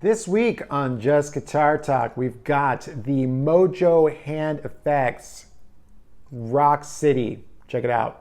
This week on Just Guitar Talk, we've got the MojoHandFX Rock City. Check it out.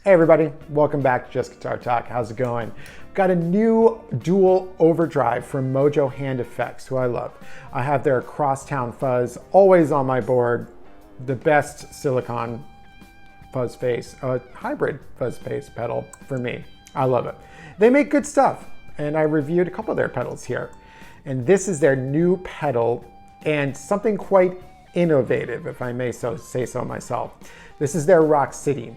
Hey everybody, welcome back to Just Guitar Talk. How's it going? Got a new dual overdrive from MojoHandFX, who I love. I have their Crosstown Fuzz always on my board. The best silicone fuzz face, hybrid fuzz face pedal for me. I love it. They make good stuff, and I reviewed a couple of their pedals here. And this is their new pedal, and something quite innovative, if I may say so myself. This is their Rock City.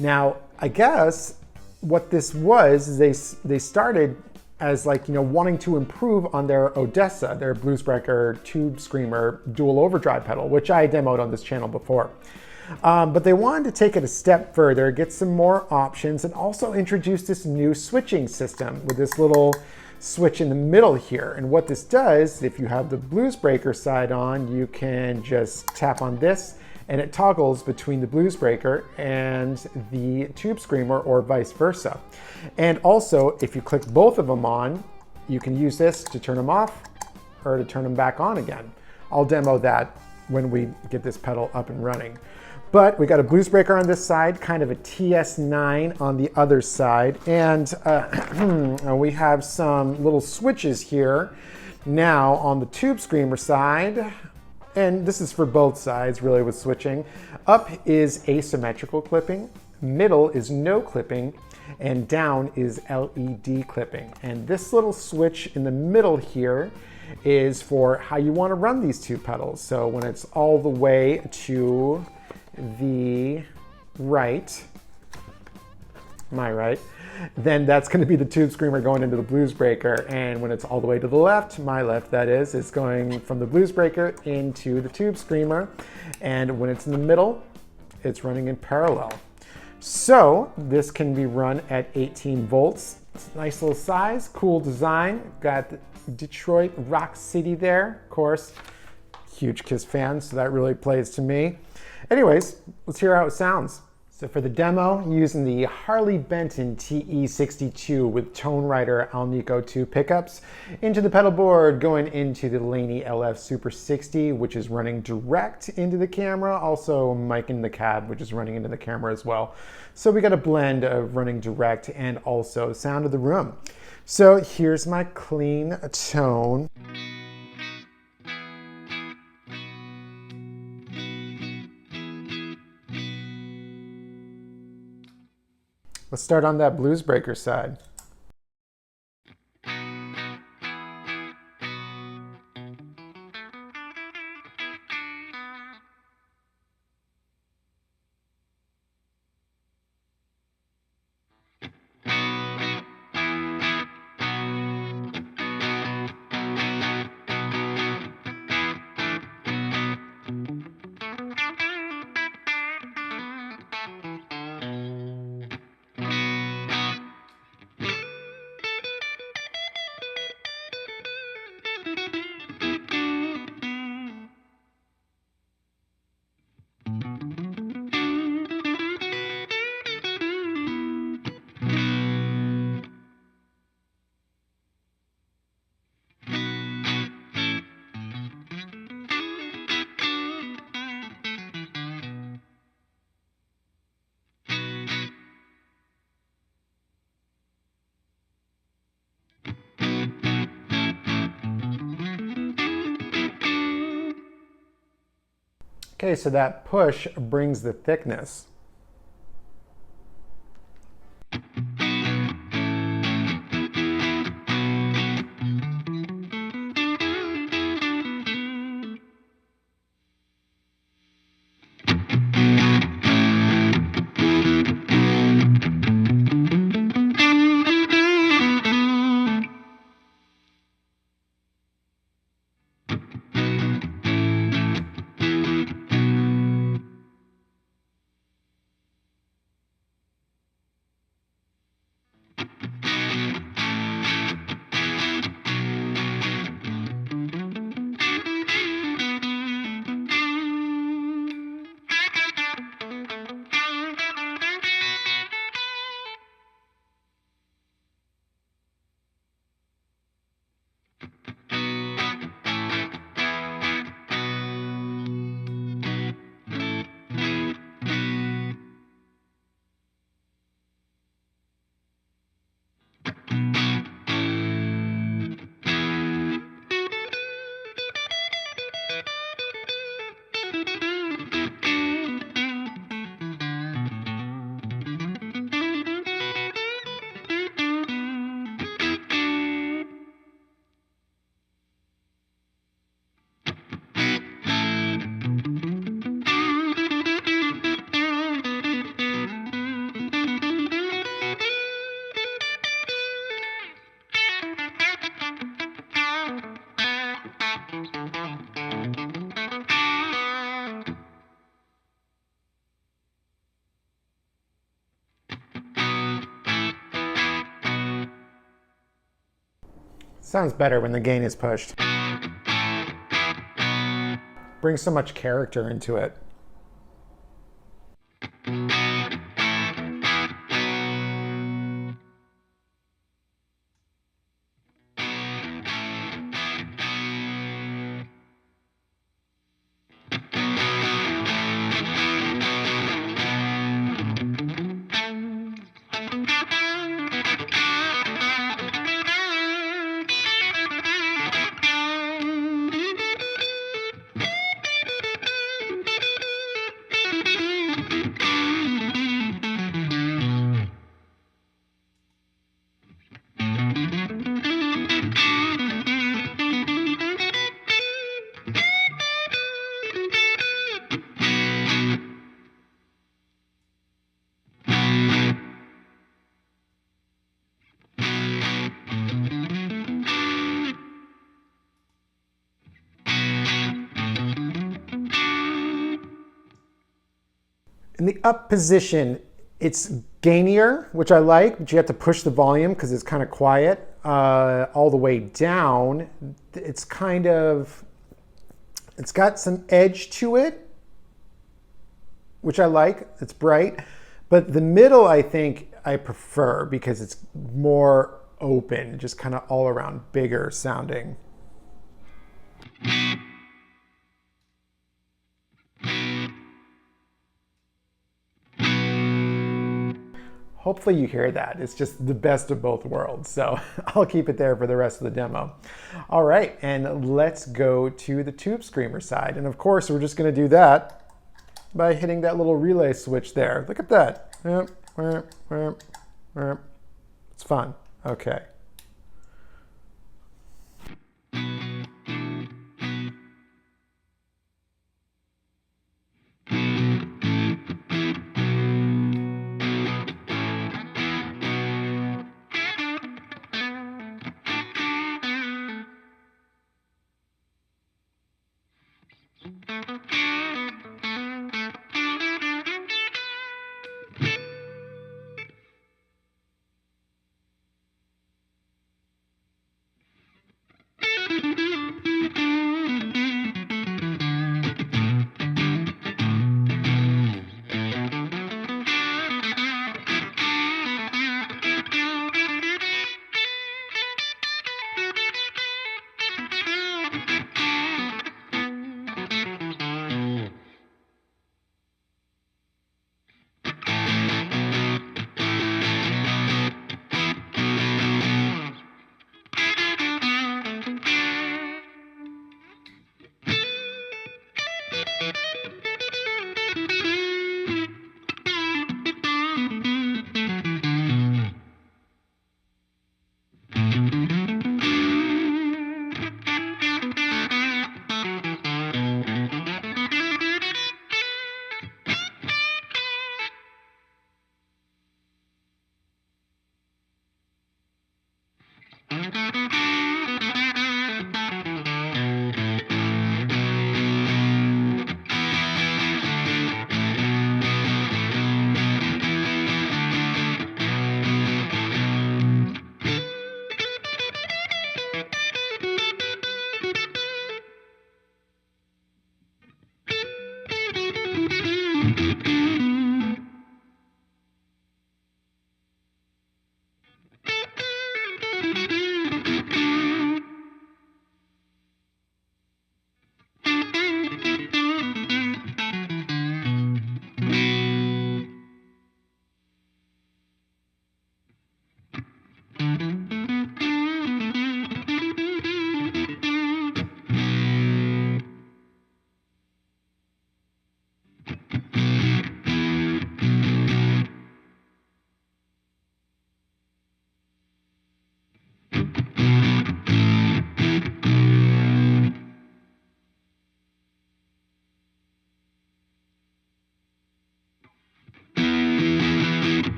Now, I guess what this was is they started as wanting to improve on their Odessa, their Bluesbreaker Tube Screamer dual overdrive pedal, which I demoed on this channel before. But they wanted to take it a step further, get some more options, and also introduce this new switching system with this little switch in the middle here. And what this does, if you have the Bluesbreaker side on, you can just tap on this and it toggles between the Bluesbreaker and the Tube Screamer or vice versa. And also, if you click both of them on, you can use this to turn them off or to turn them back on again. I'll demo that when we get this pedal up and running. But we got a Bluesbreaker on this side, kind of a TS9 on the other side. And we have some little switches here. Now on the Tube Screamer side, and this is for both sides really with switching. Up is asymmetrical clipping, middle is no clipping, and down is LED clipping. And this little switch in the middle here is for how you want to run these two pedals. So when it's all the way to the right, my right, then that's going to be the Tube Screamer going into the Bluesbreaker. And when it's all the way to the left, my left that is, it's going from the Bluesbreaker into the Tube Screamer. And when it's in the middle, it's running in parallel. So this can be run at 18 volts. It's a nice little size, cool design. Got Detroit Rock City there, of course. Huge Kiss fan, so that really plays to me. Anyways, let's hear how it sounds. So for the demo, using the Harley Benton TE62 with Tone Writer Alnico 2 pickups into the pedal board, going into the Laney LF Super 60, which is running direct into the camera. Also mic in the cab, which is running into the camera as well. So we got a blend of running direct and also sound of the room. So here's my clean tone. Let's start on that Bluesbreaker side. Okay, so that push brings the thickness. Sounds better when the gain is pushed. Brings so much character into it. In the up position, it's gainier, which I like, but you have to push the volume because it's kind of quiet. All the way down, it's got some edge to it, which I like. It's bright. But the middle, I think I prefer because it's more open, just kind of all around bigger sounding. Hopefully you hear that. It's just the best of both worlds. So I'll keep it there for the rest of the demo. All right, and let's go to the Tube Screamer side. And of course, we're just gonna do that by hitting that little relay switch there. Look at that. It's fun. Okay.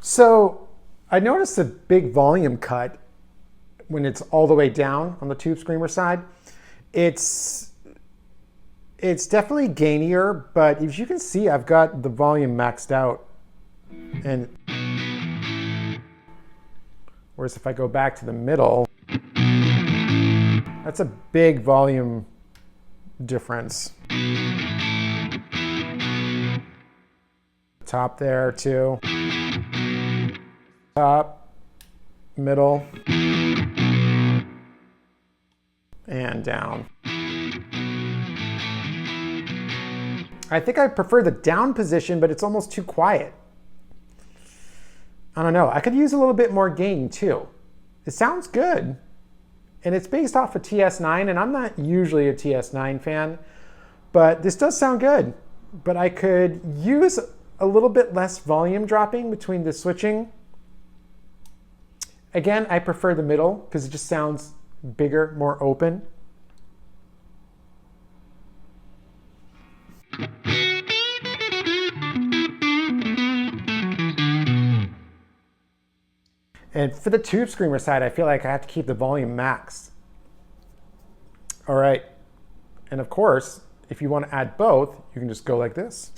So I noticed a big volume cut when it's all the way down on the Tube Screamer side. It's definitely gainier, but as you can see, I've got the volume maxed out. And whereas if I go back to the middle, that's a big volume difference. Top there too. Top, middle, and down. I think I prefer the down position, but it's almost too quiet. I don't know. I could use a little bit more gain too. It sounds good. And it's based off a TS9, and I'm not usually a TS9 fan, but this does sound good. But I could use a little bit less volume dropping between the switching. Again, I prefer the middle because it just sounds bigger, more open. And for the Tube Screamer side, I feel like I have to keep the volume maxed. All right. And of course, if you want to add both, you can just go like this.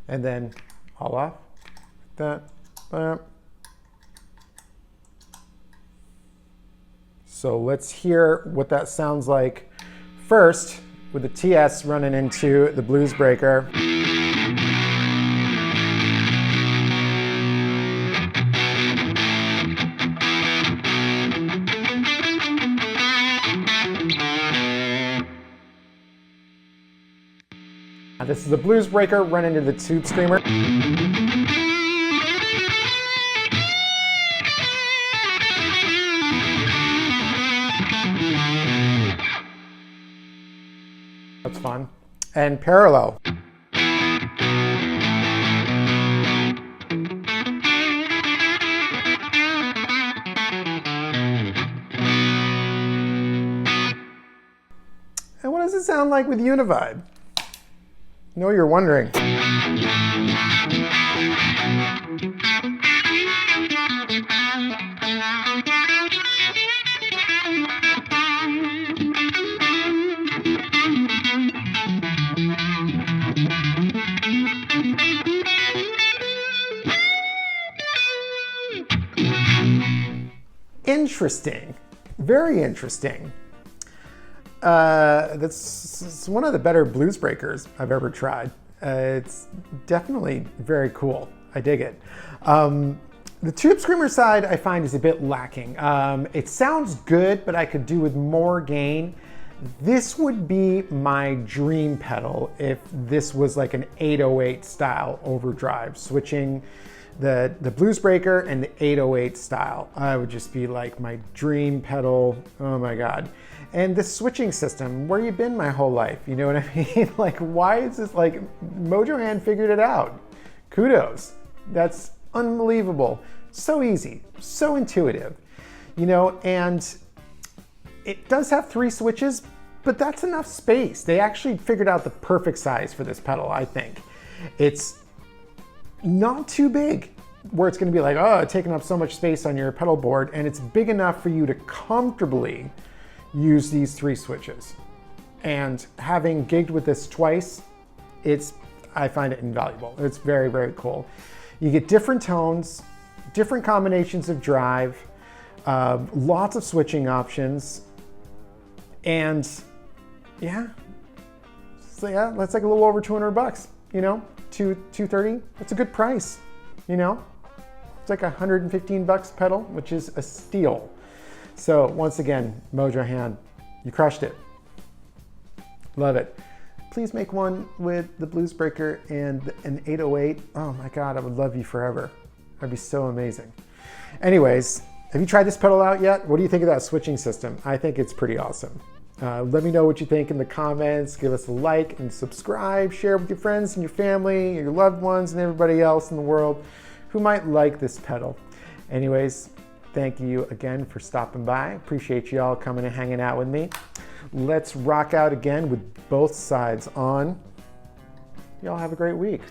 And then all off. That. So let's hear what that sounds like first with the TS running into the Blues Breaker. Now this is the Blues Breaker running into the Tube Screamer. That's fun. And parallel. And what does it sound like with Univibe? I know you're wondering. Interesting. Very interesting. That's one of the better blues breakers I've ever tried. It's definitely very cool. I dig it. The Tube Screamer side I find is a bit lacking. It sounds good, but I could do with more gain. This would be my dream pedal if this was like an 808 style overdrive, switching the Blues Breaker and the 808 style. I would just be like my dream pedal. Oh my God. And this switching system, where you been my whole life? You know what I mean? Like, why is this like, MojoHand figured it out. Kudos. That's unbelievable. So easy, so intuitive, you know, and it does have 3 switches, but that's enough space. They actually figured out the perfect size for this pedal, I think. It's not too big where it's gonna be like, oh, taking up so much space on your pedal board, and it's big enough for you to comfortably use these 3 switches. And having gigged with this twice, I find it invaluable. It's very, very cool. You get different tones, different combinations of drive, lots of switching options, and yeah, so yeah, that's like a little over 200 bucks, you know, $230. That's a good price, you know. It's like 115 bucks pedal, which is a steal. So once again, MojoHand, you crushed it. Love it. Please make one with the Blues Breaker and an 808. Oh my God, I would love you forever. That'd be so amazing. Anyways, have you tried this pedal out yet? What do you think of that switching system? I think it's pretty awesome. Let me know what you think in the comments. Give us a like and subscribe. Share with your friends and your family, your loved ones, and everybody else in the world who might like this pedal. Anyways, thank you again for stopping by. Appreciate you all coming and hanging out with me. Let's rock out again with both sides on. Y'all have a great week.